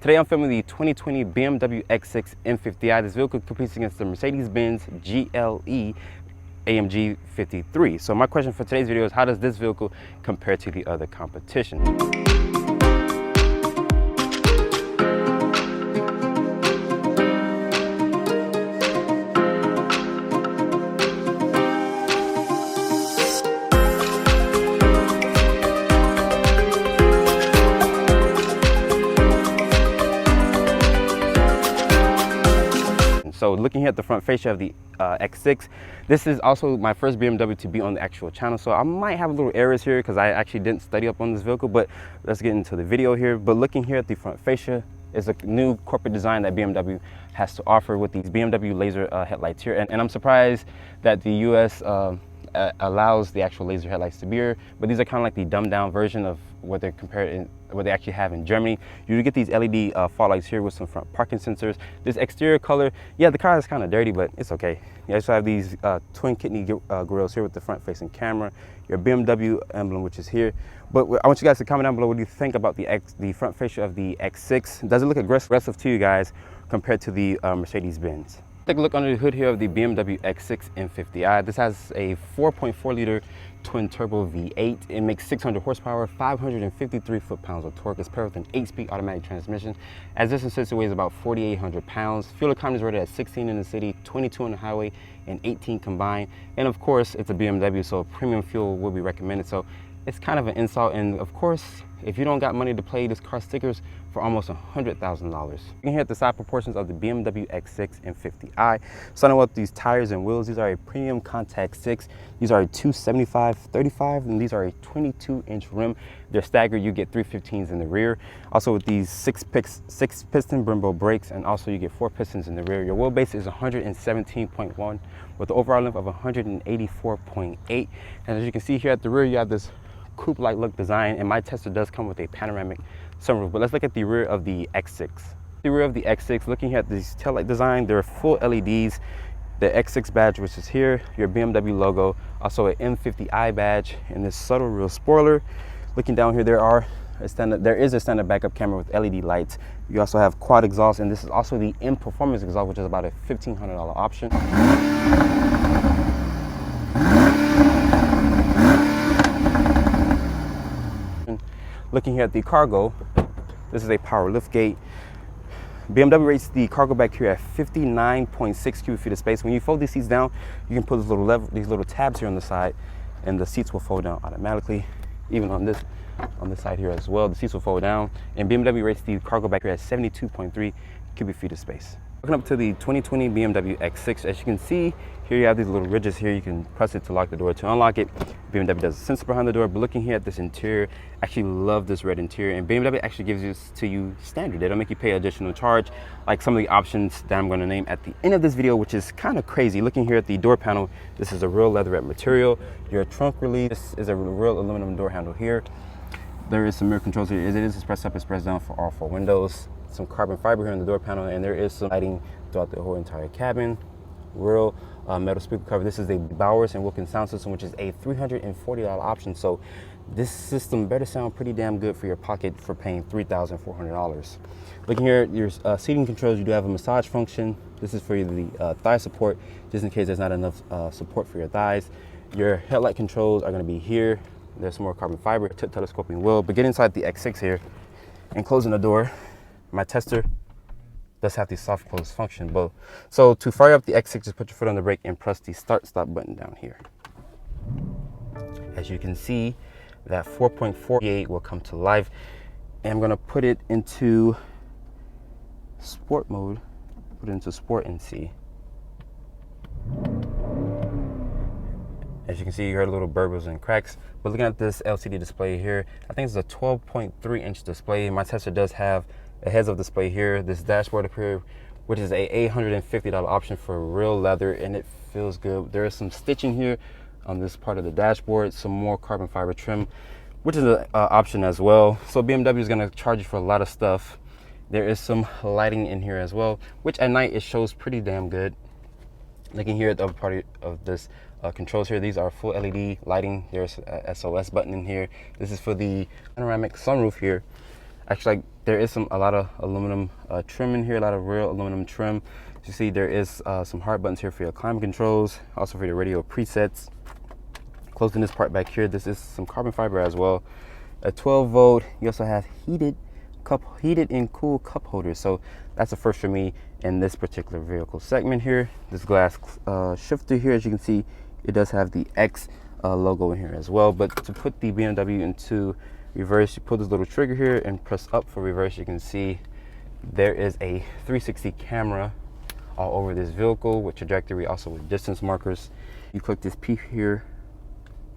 Today I'm filming the 2020 BMW X6 M50i. This vehicle competes against the Mercedes-Benz GLE AMG 53. So my question for today's video is, how does this vehicle compare to the other competition? So looking here at the front fascia of the X6, this is also my first BMW to be on the actual channel. So I might have a little errors here because I actually didn't study up on this vehicle, but let's get into the video here. But looking here at the front fascia is a new corporate design that BMW has to offer with these BMW laser headlights here. And I'm surprised that the US allows the actual laser headlights to be here, but these are kind of like the dumbed down version of what they're compared in what they actually have in Germany. You get these LED fog lights here with some front parking sensors. This exterior color, yeah, the car is kind of dirty, but it's okay. You also have these twin kidney grills here with the front facing camera, your BMW emblem, which is here. But I want you guys to comment down below what do you think about the front fascia of the X6. Does it look aggressive to you guys compared to the Mercedes-Benz? Take a look under the hood here of the BMW X6 M50i. This has a 4.4 liter twin turbo V8. It makes 600 horsepower, 553 foot-pounds of torque. It's paired with an 8-speed automatic transmission. As this consistent weighs about 4,800 pounds. Fuel economy is rated at 16 in the city, 22 on the highway, and 18 combined. And of course, it's a BMW, so premium fuel will be recommended. So it's kind of an insult. And of course, if you don't got money to play this car stickers for almost $100,000. You can hear the side proportions of the BMW X6 M50i. Starting with these tires and wheels, these are a premium contact 6. These are a 275/35, and these are a 22-inch rim. They're staggered. You get 315s in the rear. Also with these six piston Brembo brakes, and also you get 4 pistons in the rear. Your wheelbase is 117.1 with the overall length of 184.8. And as you can see here at the rear, you have this coupe-like look design, and my Tesla does come with a panoramic sunroof. But let's look at the rear of the X6. The rear of the X6, looking at this taillight design, they're full LEDs. The X6 badge, which is here, your BMW logo, also an M50i badge, and this subtle rear spoiler. Looking down here, there is a standard backup camera with LED lights. You also have quad exhaust, and this is also the M Performance exhaust, which is about a $1,500 option. Looking here at the cargo, this is a power lift gate. BMW rates the cargo back here at 59.6 cubic feet of space. When you fold these seats down, you can put these little tabs here on the side, and the seats will fold down automatically. Even on this side here as well, the seats will fold down. And BMW rates the cargo back here at 72.3 cubic feet of space. Looking up to the 2020 BMW X6, as you can see, here you have these little ridges here. You can press it to lock the door. To unlock it, BMW does a sensor behind the door. But looking here at this interior, I actually love this red interior. And BMW actually gives this to you standard. They don't make you pay additional charge like some of the options that I'm going to name at the end of this video, which is kind of crazy. Looking here at the door panel, this is a real leatherette material. Your trunk release, this is a real aluminum door handle here. There is some mirror controls here. It is press up, it's press down for all 4 windows. Some carbon fiber here on the door panel, and there is some lighting throughout the whole entire cabin. Real metal speaker cover. This is a Bowers & Wilkins sound system, which is a $340 option. So this system better sound pretty damn good for your pocket for paying $3,400. Looking here at your seating controls, you do have a massage function. This is for the thigh support, just in case there's not enough support for your thighs. Your headlight controls are going to be here. There's some more carbon fiber, telescoping wheel. But get inside the X6 here and closing the door. My tester does have the soft close function, but so to fire up the X6, just put your foot on the brake and press the start-stop button down here. As you can see, that 4.48 will come to life, and I'm gonna put it into sport mode, put it into sport and see. As you can see, you heard little burbles and cracks. But looking at this LCD display here, I think it's a 12.3-inch display. My Tesla does have a heads-up display here. This dashboard up here, which is a $850 option for real leather, and it feels good. There is some stitching here on this part of the dashboard, some more carbon fiber trim, which is an option as well. So BMW is going to charge you for a lot of stuff. There is some lighting in here as well, which at night it shows pretty damn good. Looking here at the upper part of this controls here, these are full LED lighting. There's a SOS button in here. This is for the panoramic sunroof here. Actually, There is a lot of aluminum trim in here, a lot of real aluminum trim. As you see, there is some hard buttons here for your climate controls, also for your radio presets. Closing this part back here, this is some carbon fiber as well. A 12 volt. You also have heated and cool cup holders. So that's a first for me in this particular vehicle segment here. This glass shifter here, as you can see, it does have the X logo in here as well. But to put the BMW into reverse, you pull this little trigger here and press up for reverse. You can see there is a 360 camera all over this vehicle with trajectory, also with distance markers. You click this P here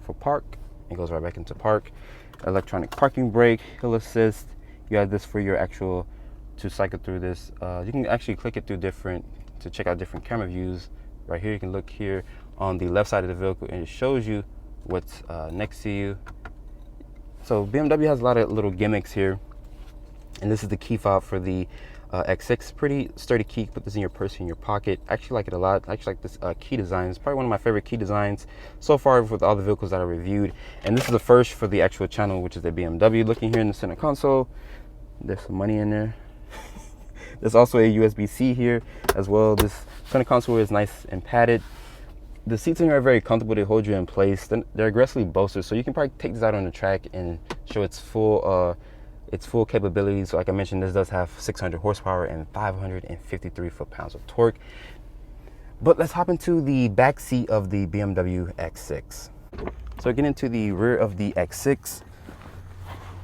for park, it goes right back into park. Electronic parking brake, hill assist. You have this for your actual, to cycle through this. You can actually click it through to check out different camera views. Right here, you can look here on the left side of the vehicle and it shows you what's next to you. So BMW has a lot of little gimmicks here. And this is the key fob for the X6. Pretty sturdy key. Put this in your purse, in your pocket. I actually like it a lot. I actually like this key design. It's probably one of my favorite key designs so far with all the vehicles that I reviewed. And this is the first for the actual channel, which is the BMW. Looking here in the center console, there's some money in there. There's also a USB-C here as well. This center console is nice and padded. The seats in here are very comfortable. They hold you in place. They're aggressively bolstered, so you can probably take this out on the track and show its full capabilities. So like I mentioned, this does have 600 horsepower and 553 foot-pounds of torque. But let's hop into the back seat of the BMW X6. So getting into the rear of the X6,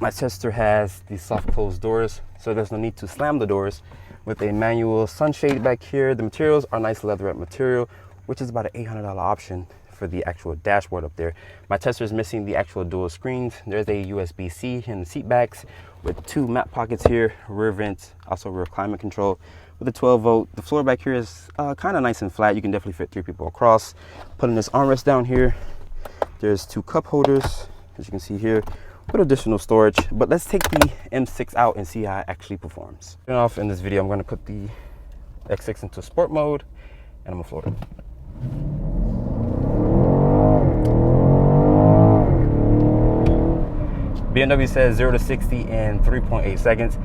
my tester has the soft closed doors, so there's no need to slam the doors. With a manual sunshade back here, the materials are nice leatherette material, which is about an $800 option for the actual dashboard up there. My tester is missing the actual dual screens. There's a USB-C in the seat backs with 2 map pockets here, rear vents, also rear climate control with a 12 volt. The floor back here is kind of nice and flat. You can definitely fit 3 people across. Putting this armrest down here, there's 2 cup holders, as you can see here, with additional storage. But let's take the M6 out and see how it actually performs. Starting off in this video, I'm going to put the X6 into sport mode and I'm gonna float it. BMW says 0 to 60 in 3.8 seconds.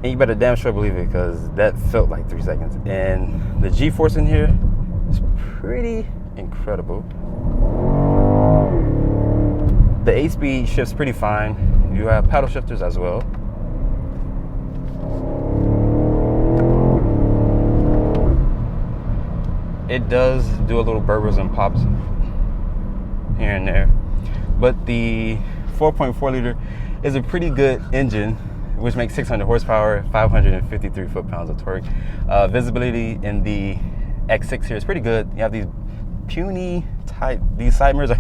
And you better damn sure believe it, because that felt like 3 seconds. And the G-force in here is pretty incredible. The 8-speed shifts pretty fine. You have paddle shifters as well. It does do a little burbles and pops here and there. But the 4.4 liter is a pretty good engine, which makes 600 horsepower, 553 foot-pounds of torque. Visibility in the X6 here is pretty good. You have these puny type, these side mirrors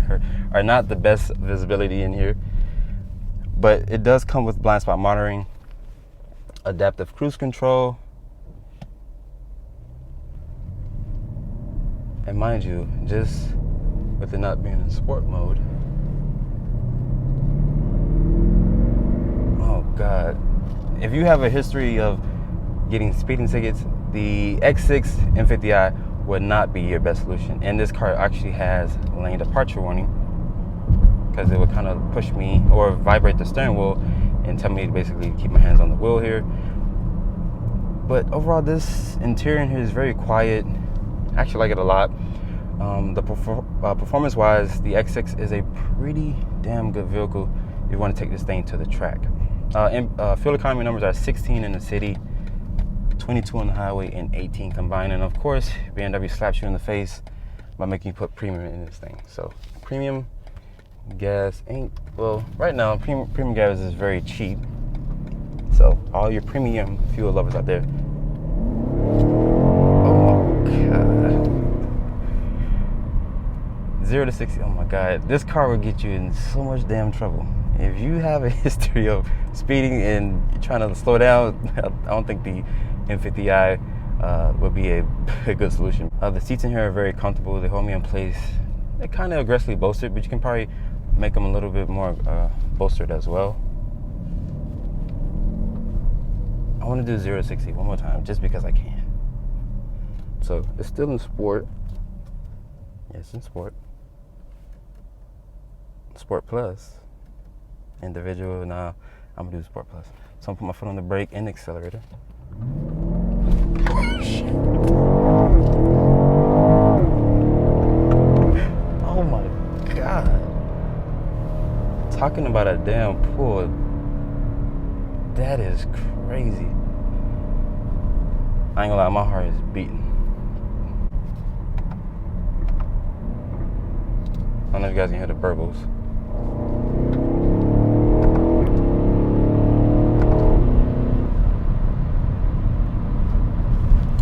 are not the best visibility in here, but it does come with blind spot monitoring, adaptive cruise control, and mind you, just with it not being in sport mode, oh God, if you have a history of getting speeding tickets, the X6 M50i would not be your best solution. And this car actually has lane departure warning, because it would kind of push me or vibrate the steering wheel and tell me to basically keep my hands on the wheel here. But overall, this interior in here is very quiet. I actually like it a lot. Performance-wise, the X6 is a pretty damn good vehicle if you want to take this thing to the track. Fuel economy numbers are 16 in the city, 22 on the highway, and 18 combined. And of course, BMW slaps you in the face by making you put premium in this thing. So premium gas ain't, well, right now premium gas is very cheap. So all your premium fuel lovers out there, oh my God, 0 to 60, oh my God, this car will get you in so much damn trouble. If you have a history of speeding and you're trying to slow down, I don't think the M50i would be a good solution. The seats in here are very comfortable. They hold me in place. They're kind of aggressively bolstered, but you can probably make them a little bit more bolstered as well. I want to do 0 to 60 one more time, just because I can. So it's still in sport. Yes, in sport. Sport Plus. Individual. Now I'm gonna do Sport Plus. So I'm gonna put my foot on the brake and accelerator. Oh my God. Talking about a damn pool. That is crazy. I ain't gonna lie, my heart is beating. I don't know if you guys can hear the burbles.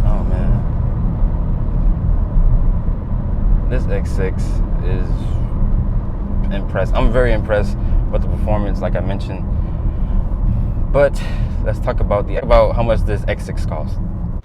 Oh man. This X6 is impressed. I'm very impressed with the performance, like I mentioned. But let's talk about how much this X6 costs.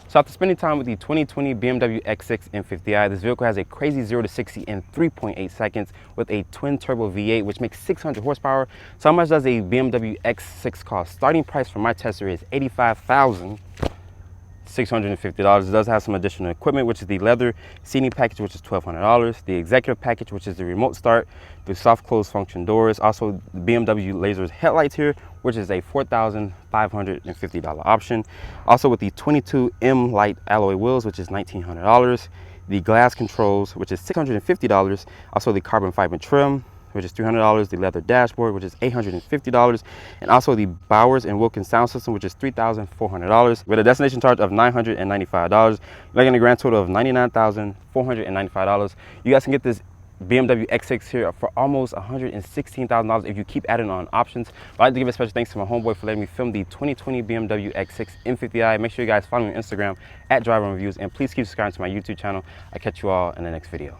So after spending time with the 2020 BMW X6 M50i, this vehicle has a crazy 0 to 60 in 3.8 seconds with a twin turbo V8, which makes 600 horsepower. So how much does a BMW X6 cost? Starting price for my tester is $85,650. It does have some additional equipment, which is the leather seating package, which is $1,200, the executive package, which is the remote start, the soft close function doors, also the BMW lasers headlights here, which is a $4,550 option. Also with the 22M light alloy wheels, which is $1,900, the glass controls, which is $650, also the carbon fiber trim, which is $300, the leather dashboard, which is $850, and also the Bowers and Wilkins sound system, which is $3,400, with a destination charge of $995, making a grand total of $99,495. You guys can get this BMW X6 here for almost $116,000 if you keep adding on options. But I'd like to give a special thanks to my homeboy for letting me film the 2020 BMW X6 M50i. Make sure you guys follow me on Instagram at Driver Reviews, and please keep subscribing to my YouTube channel. I'll catch you all in the next video.